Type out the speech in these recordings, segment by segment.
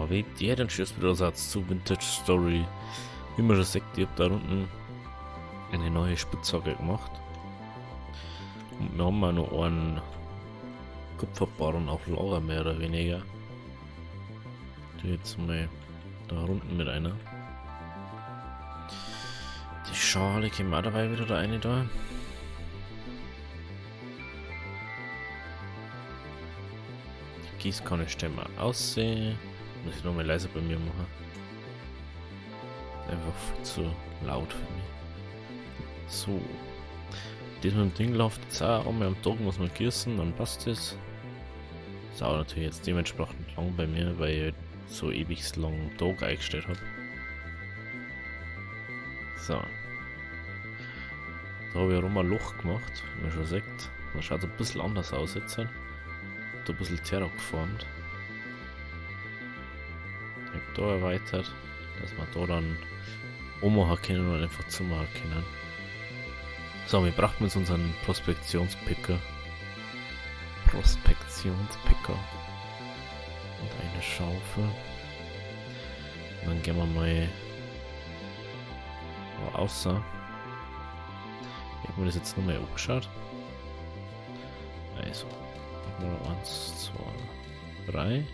Wie die den Schiffsbildersatz zu Vintage Story. Wie man schon sagt, ich habe da unten eine neue Spitzhacke gemacht. Und wir haben auch noch einen Kupferbarren auf Lager, mehr oder weniger. Die jetzt mal da unten mit einer. Die Schale kommt auch dabei wieder da eine da. Die Gießkanne stellen wir aussehen. Muss ich nochmal leiser bei mir machen. Einfach viel zu laut für mich. So. Das mit dem Ding läuft jetzt auch einmal am Tag, muss man gießen, dann passt das. Ist auch natürlich jetzt dementsprechend lang bei mir, weil ich so ewig lang Tag eingestellt habe. So. Da habe ich rum ein Loch gemacht, wie man schon sagt. Das schaut ein bisschen anders aus jetzt. Da ein bisschen Terra geformt. Ich habe da erweitert, dass wir da dann ummachen können und einfach zumachen können. So, wir brauchen jetzt unseren Prospektionspicker. Und eine Schaufel. Und dann gehen wir mal außer. Ich habe mir das jetzt nur mal angeschaut. Also, 1, 2, 3.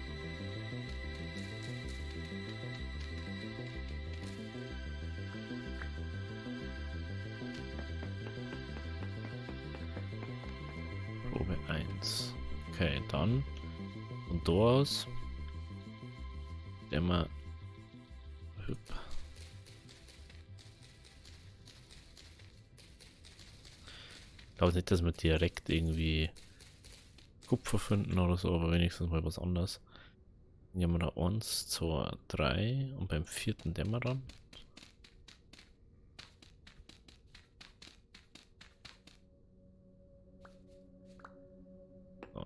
Probe 1. Okay, dann von da aus der mal hüpp. Ich glaube nicht, dass wir direkt irgendwie Kupfer finden oder so, aber wenigstens mal was anderes. Dann haben wir da 1, 2, 3 und beim vierten dämmer dann. So.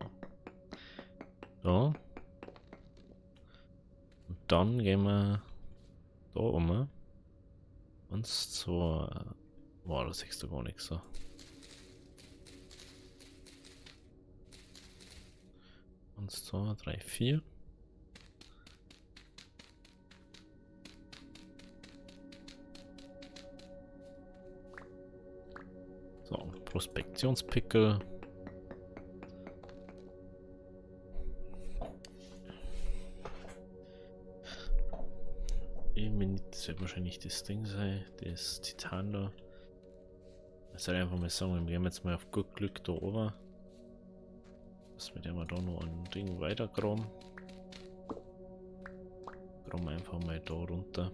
So. Und dann gehen wir da um. 1, 2. Boah, da siehst du gar nichts so. 1, 2, 3, 4. So, Prospektionspickel. Das wird wahrscheinlich das Ding sein, das Titan da. Ich soll einfach mal sagen, wir gehen jetzt mal auf gut Glück da oben. Dass wir da noch ein Ding weitergraben. Graben einfach mal da runter.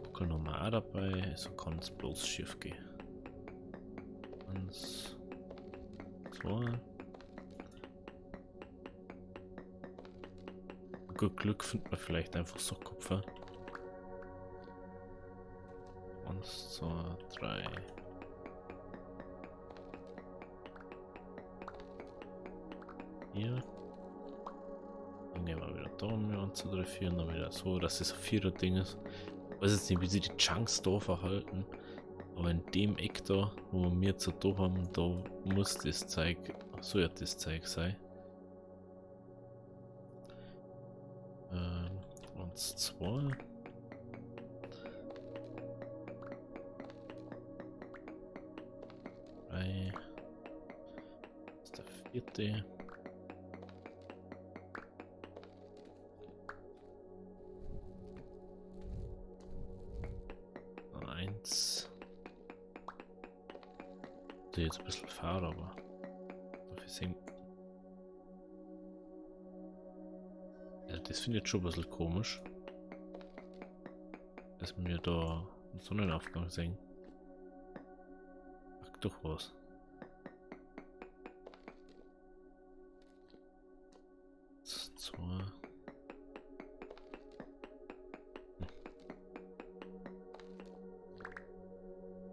Buckel nochmal auch dabei, so kann es bloß schief gehen. 1, 2. Gut Glück findet man vielleicht einfach so Kupfer. 1, 2, 3. Hier. Dann gehen wir wieder da um 1, 2, 3, 4 und dann wieder so, dass es ein Vierer-Ding ist. Ich weiß jetzt nicht, wie sie die Chunks da verhalten. Aber in dem Eck da, wo wir jetzt so da haben, da muss das Zeug, so ja das Zeug sein. 1, 2. Das ist der vierte. Jetzt ein bisschen fahren, aber dafür sinken. Ja, das finde ich jetzt schon ein bisschen komisch, dass wir da einen Sonnenaufgang sehen. Ach, doch was. Zwei.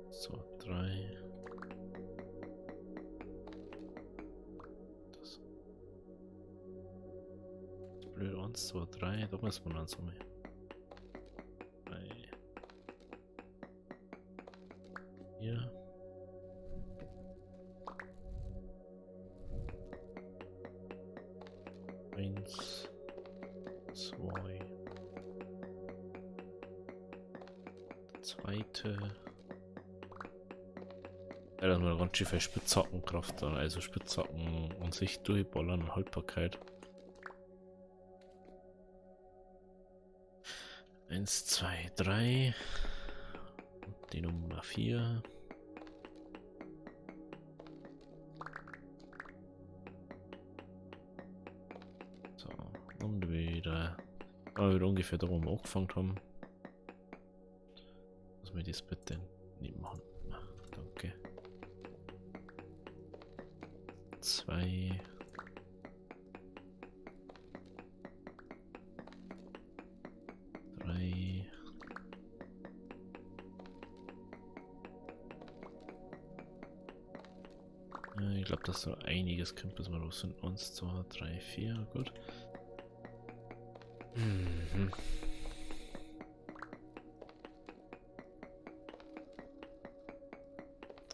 2, 3. Blöd, 1, 2, 3, da muss man dann so mehr. 3. Hier. Eins, zwei. Zweite. Ja, dass man ganz schön viel Spitzhackenkraft dann, also Spitzhacken und sich durchballern und Haltbarkeit. 1, 2, 3. Und die Nummer 4. So, und wieder. Wieder ungefähr da, wo wir angefangen haben. Muss mir das bitte nicht machen. Danke. 2. 3. Ich glaube, dass so einiges kommt, bis wir los sind. 1, 2, 3, 4, gut. Mhm.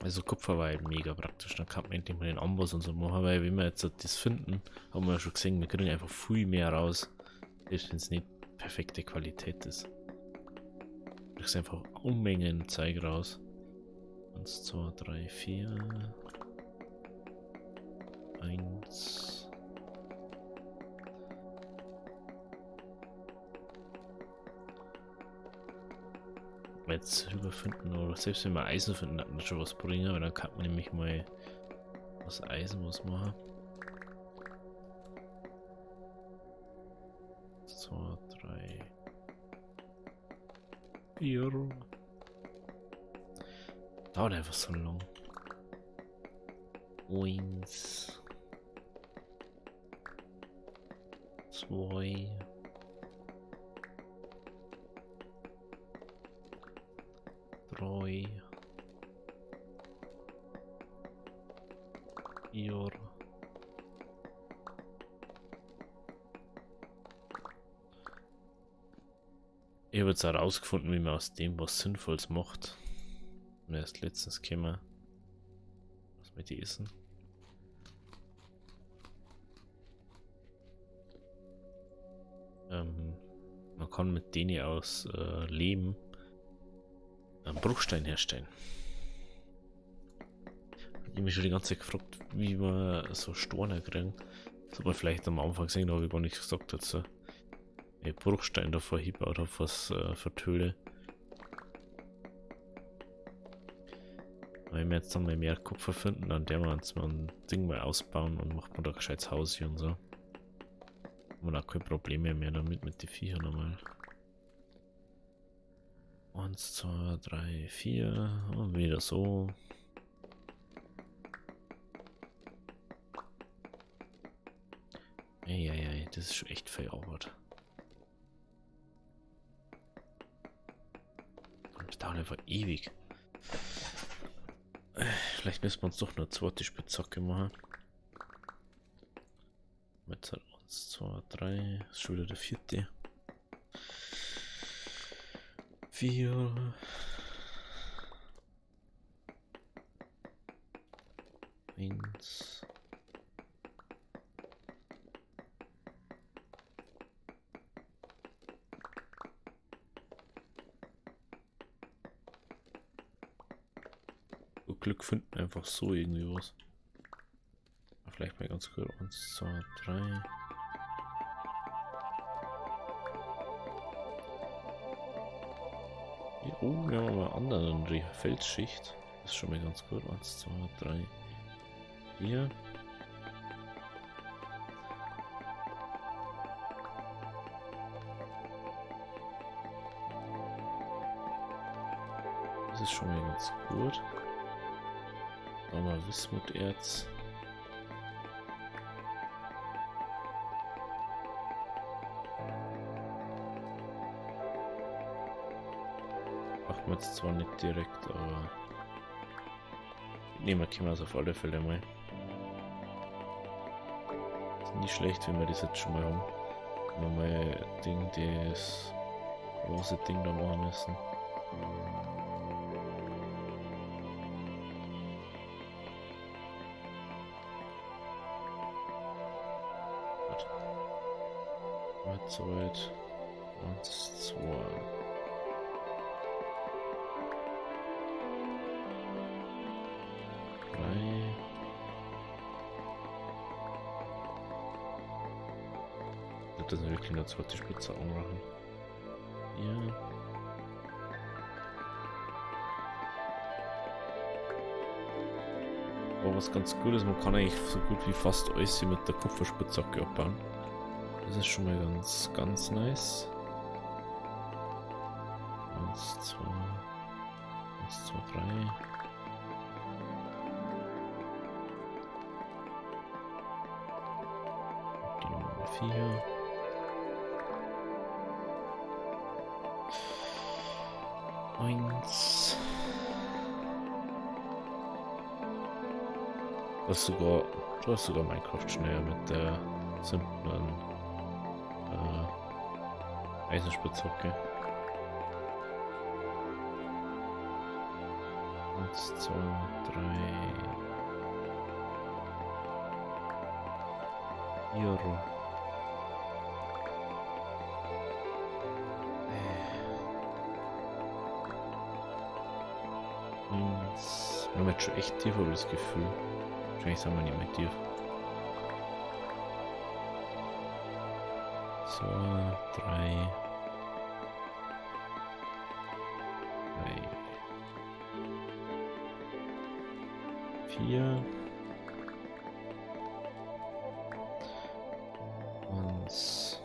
Also Kupfer war halt mega praktisch, dann kann man endlich mal den Amboss und so machen, weil wenn wir jetzt das finden, haben wir ja schon gesehen, wir kriegen einfach viel mehr raus, selbst wenn es nicht perfekte Qualität ist. Du kriegst einfach Unmengen Zeug raus. 1, 2, 3, 4. 1. Jetzt überfinden oder selbst wenn wir Eisen finden, hat man schon was bringen, weil dann kann man nämlich mal aus Eisen was machen. 2, 3, 4. Dauert einfach so lang. 1, 2. 3. 4. Ich habe jetzt herausgefunden, wie man aus dem was Sinnvolles macht. Mir erst letztens gekommen, was wir die essen. Man kann mit denen aus Lehm einen Bruchstein herstellen. Ich habe mich schon die ganze Zeit gefragt, wie man so Steine kriegen. Das hat man vielleicht am Anfang gesehen, da habe ich gar nicht gesagt dazu. Ich Bruchstein davor hingebaut habe, was für Töle. Wenn wir jetzt dann mal mehr Kupfer finden, dann der wir uns mal ein Ding mal ausbauen und macht man da gescheites Haus hier und so. Haben wir auch keine Probleme mehr damit mit den Viechern nochmal. 1, 2, 3, 4 und wieder so. Eieiei, das ist schon echt viel Arbeit. Und das dauert einfach ewig. Vielleicht müssen wir uns doch eine zweite Spitzhacke machen. Jetzt hat 1, 2, 3, ist schon wieder der 4. 4. 1. Glück finden einfach so irgendwie was. Vielleicht mal ganz kurz. 1, 2, 3. Hier oben haben wir mal eine andere Felsschicht. Das ist schon mal ganz gut. 1, 2, 3, 4. Das ist schon mal ganz gut. Nochmal Wismuterz. Macht man jetzt zwar nicht direkt, aber nehmen wir es auf alle Fälle mal. Ist nicht schlecht, wenn wir das jetzt schon mal haben. Wenn wir mal das große Ding da machen müssen. Weit, so weit. 1, 2. Das sind wirklich nur 20 Spitze anmachen. Hier. Aber was ganz gut ist, man kann eigentlich so gut wie fast alles mit der Kupferspitzhacke abbauen. Das ist schon mal ganz nice. 1, 2, 1, 2, 3. Die Nummer 4. Eins. Du hast sogar Minecraft schneller mit der simplen Eisenspitzhacke. 1, 2, 3. 4. Wir haben jetzt schon echt tief, habe ich das Gefühl. Wahrscheinlich sind wir nicht mehr tief. 2, 3. 4. 1.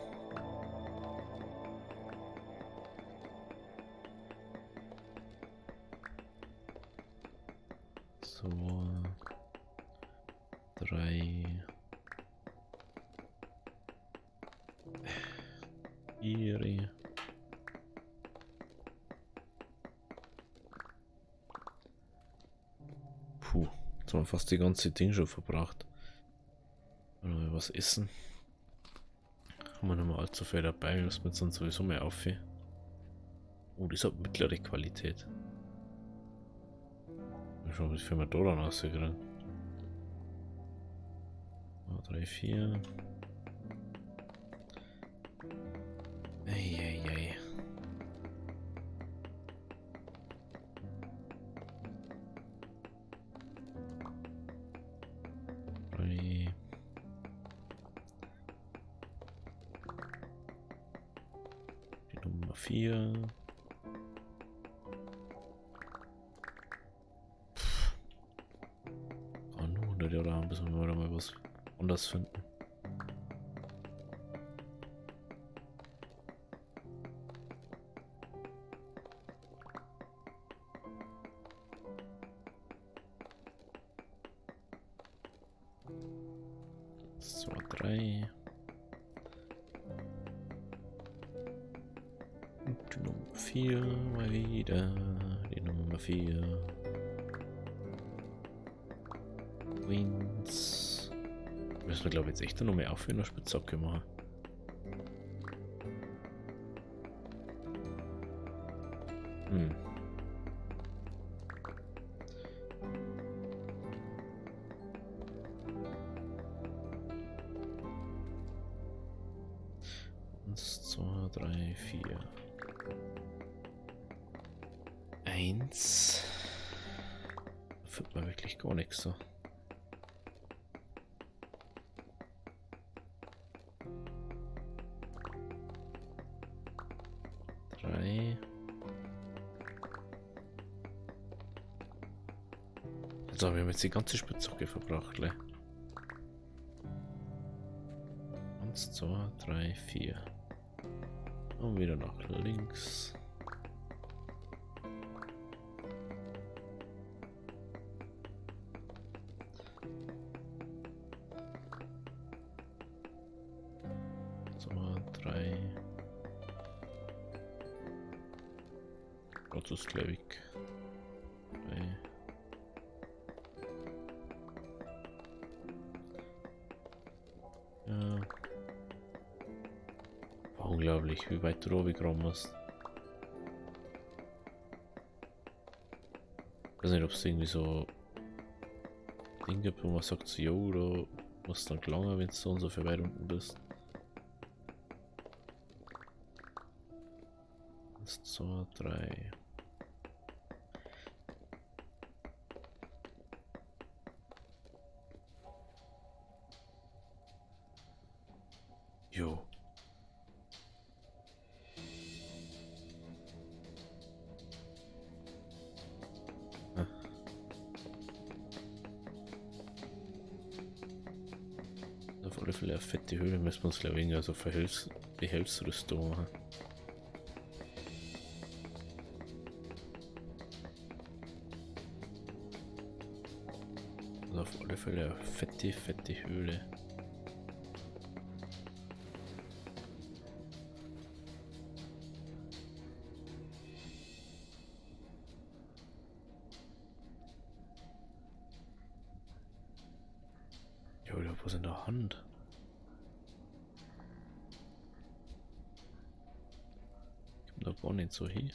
2, 3, 4. Puh, jetzt haben wir fast die ganze Ding schon verbracht. Mal was essen. Haben wir nicht mehr allzu viel dabei, das wird sonst sowieso mehr auf. Oh, das hat mittlere Qualität. Mal schauen, wie viel wir da dann rauskriegen. 3, 4. Eieiei. Die Nummer 4. Oh, nur 100 Jahre müssen wir mal was anders finden. So, 3. Und die Nummer 4 mal wieder. Die Nummer 4. Wins. Müssen wir, glaube ich, jetzt echt noch mehr aufhören, eine Spitzhacke machen. Eins, 2, 3, 4. 1. Da findet man wirklich gar nichts so. So, wir haben jetzt die ganze Spitzhacke verbracht, le. 1, 2, 3, 4. Und wieder nach links. So, 3. Autosklavik. 3. Ja. War unglaublich, wie weit du runtergekommen hast. Ich weiß nicht, ob es irgendwie so Dinge gibt, wo man sagt, so, jo, oder was dann gelangen, wenn es so und so viel weit unten bist. 1, 2, 3. Jo. Auf alle Fälle eine fette Höhle müssen wir uns glaube ich also Behelfsrüstung machen. Also auf alle Fälle eine fette Höhle. Ja, ich hab was in der Hand. Gibt da gar nicht so hin.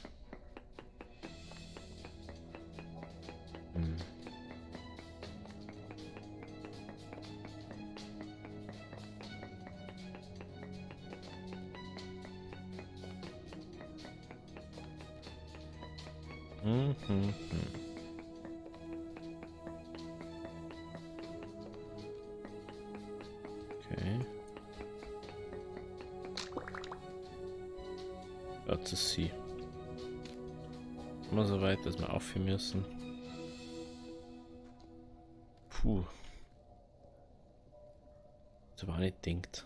Okay. Das ist sie. Immer so weit, dass wir aufhören müssen. Puh. Das war nicht denkt.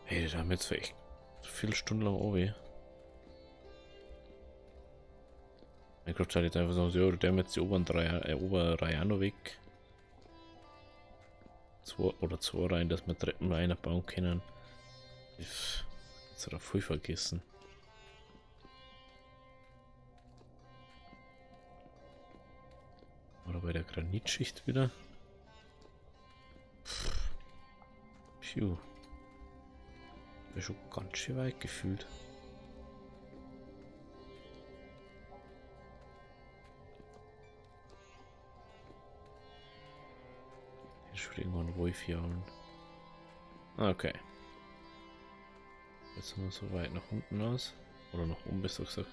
Hey, da haben wir jetzt für echt viele Stunden lang oben. Ich glaube, jetzt einfach so, ja, der haben jetzt die obere Reihe auch noch weg. Zwei Reihen, dass wir Treppen einbauen können. Jetzt hat er voll vergessen. Oder bei der Granitschicht wieder. Pfiuh. Wäre schon ganz schön weit gefühlt. Hier ist irgendwo ein Wolf jagen. Okay. Jetzt sind wir so weit nach unten aus. Oder nach oben besser gesagt.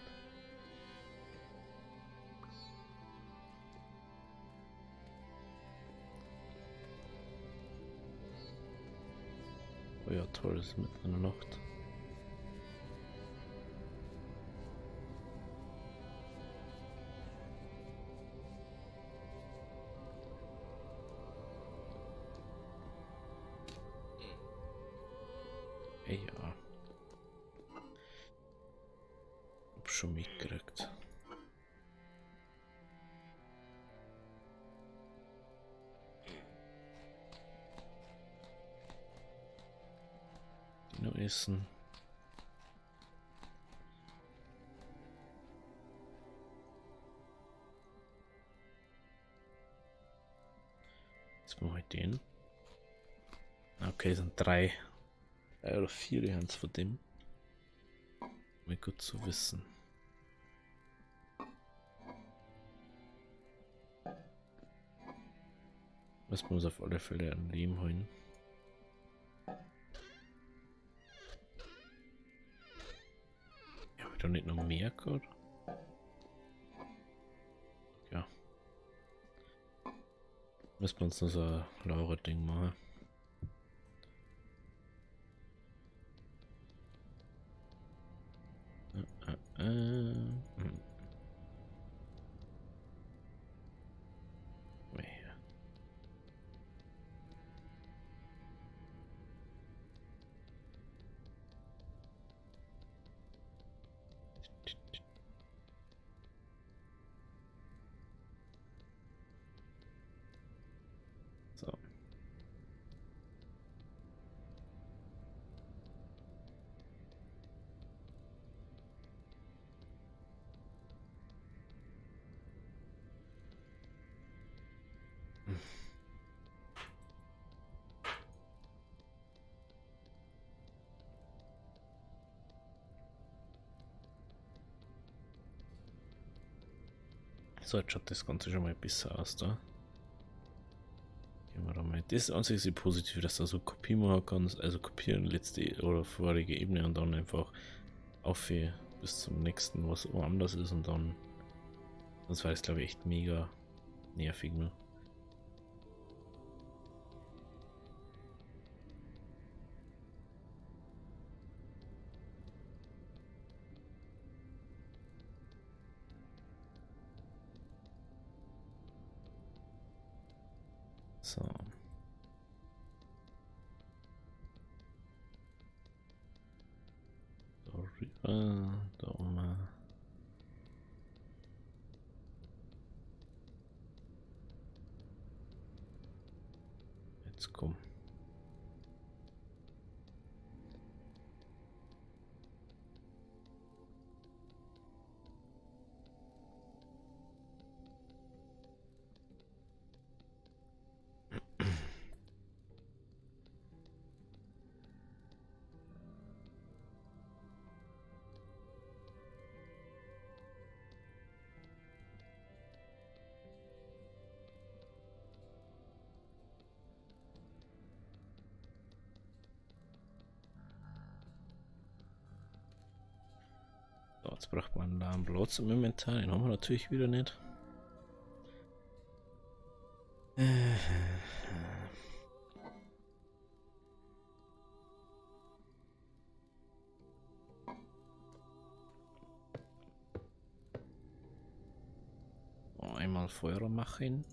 Oh ja, toll, das ist mitten in der Nacht. Hey, ja. Hab schon mitgekriegt. Die noch essen. Jetzt mache ich den. Okay, es sind 3 oder 4 Hands von dem. Mal gut zu wissen. Müssen wir uns auf alle Fälle ein Leben holen. Ja, habe ich da nicht noch mehr gehabt? Ja. Müssen wir uns noch so ein Laura-Ding machen. Nee. So. So, jetzt schaut das Ganze schon mal besser aus da. Gehen wir da mal. Das ist an sich positiv, dass du so Kopie machen kannst, also kopieren letzte oder vorige Ebene und dann einfach auf bis zum nächsten, was woanders ist und dann. Sonst war das glaube ich echt mega nervig, ne? So. Da rüber, da oben. Jetzt komm. So, jetzt braucht man da einen Platz im Inventar, den haben wir natürlich wieder nicht. Einmal Feuer machen.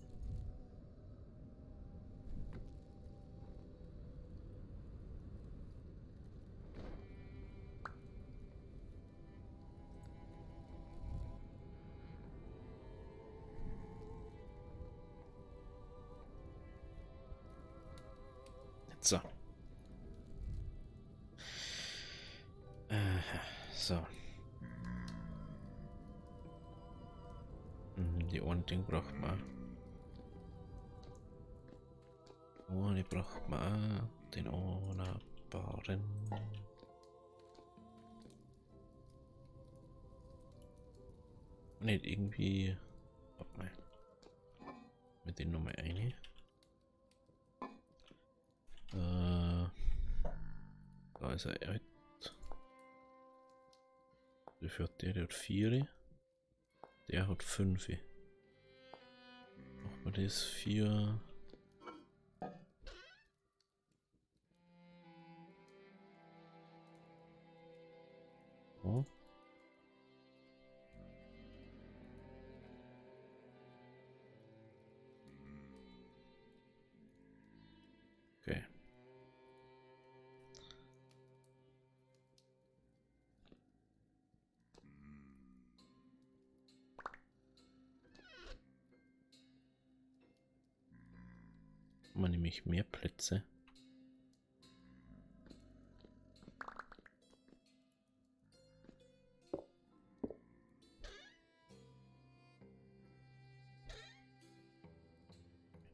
So. So. Die einen Ding braucht man. Oh, die braucht man auch. Den Ohnerbaren. Nicht irgendwie. Warte mal. Mit den Nummer 1. Da ist er alt. Wie viel hat der hat 4. Der hat 5. Machen wir das 4. Oh. Okay. Haben wir nämlich mehr Plätze.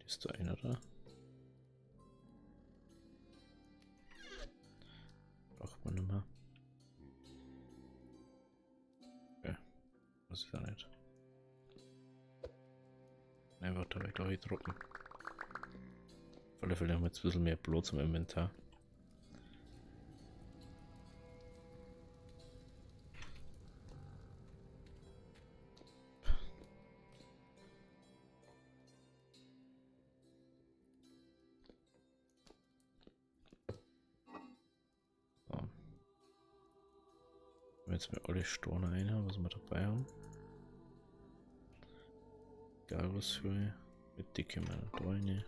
Ist da einer da? Braucht man nicht mehr. Okay. Das ist ja nicht. Nein, warte, da gleich drucken. Auf alle Fälle haben wir jetzt ein bisschen mehr Platz im Inventar. So. Jetzt mir alle Storne ein, was wir dabei haben. Egal was für mit dicke meine Träune.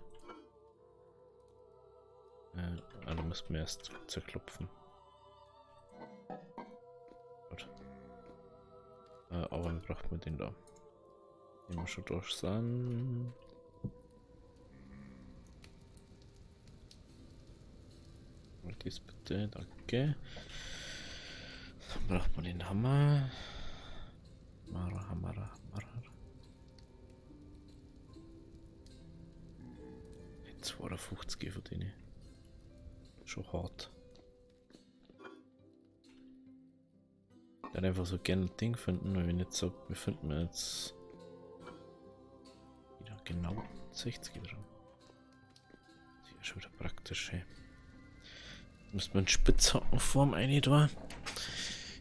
Alle müssen wir erst zerklopfen. Gut. Aber dann braucht man den da. Den wir schon durch sind. Das bitte, danke. Dann braucht man den Hammer. Hammer. Jetzt 250 von denen. Schon hart. Ich würde einfach so gerne ein Ding finden, weil wenn ich jetzt sage, wir finden jetzt genau 60 dran. Das ist ja schon wieder praktisch, hey. Müsste man Spitzhackenform eine da.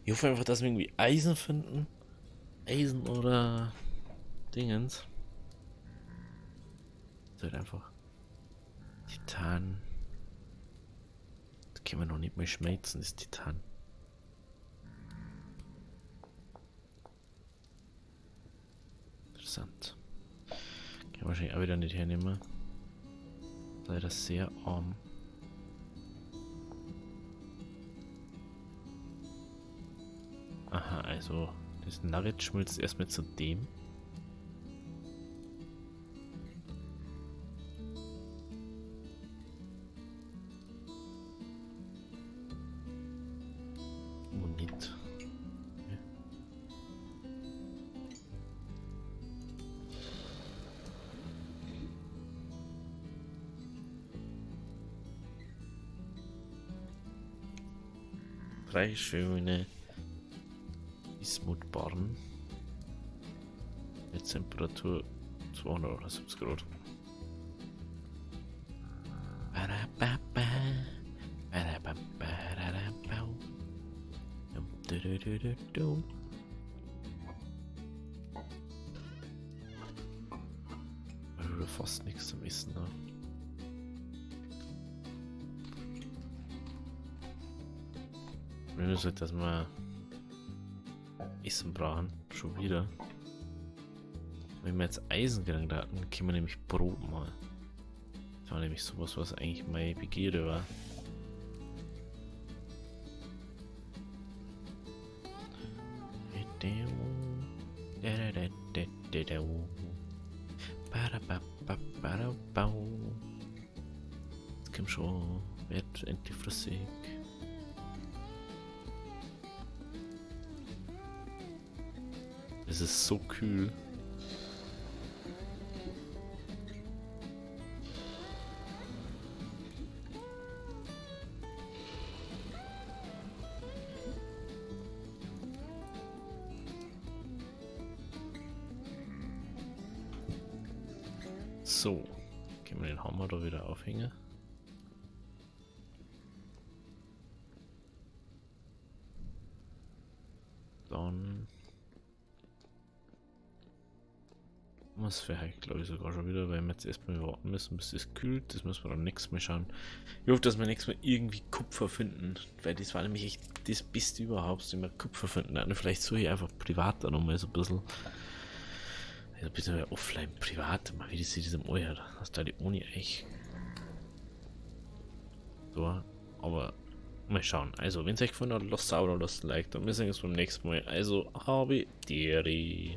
Ich hoffe einfach, dass wir irgendwie Eisen finden. Eisen oder Dingens. Das ist halt einfach Titan. Das können wir noch nicht mehr schmelzen, das Titan. Interessant. Kann ich wahrscheinlich auch wieder nicht hernehmen. Leider sehr arm. Aha, also das Nugget schmilzt erstmal zu dem. Oh, nicht. Ja. Drei schöne Bismutbarren mit Temperatur 270 Grad. Oder fast nichts zum Essen da. Wenn so, dass wir Essen brauchen, schon wieder. Wenn wir jetzt Eisen gelangt hatten, können wir nämlich Brot machen. Das war nämlich sowas, was eigentlich meine Begierde war. Jetzt komm schon, wird endlich flüssig. Es ist so kühl. So, können wir den Hammer da wieder aufhängen. Dann muss für heute, glaube ich, sogar schon wieder, weil wir jetzt erstmal warten müssen, bis es kühlt. Das müssen wir dann nächstes Mal schauen. Ich hoffe, dass wir nächstes Mal irgendwie Kupfer finden, weil das war nämlich echt das Beste überhaupt, wenn wir Kupfer finden. Und vielleicht suche ich einfach privat dann nochmal so ein bisschen. Also ein bisschen mehr offline, privat, mal wie das in diesem Euer, dass da die Uni echt. So, aber mal schauen. Also, wenn es euch gefallen hat, lasst ein Abo, lasst ein Like, dann wir sehen uns beim nächsten Mal. Also, habe Deri.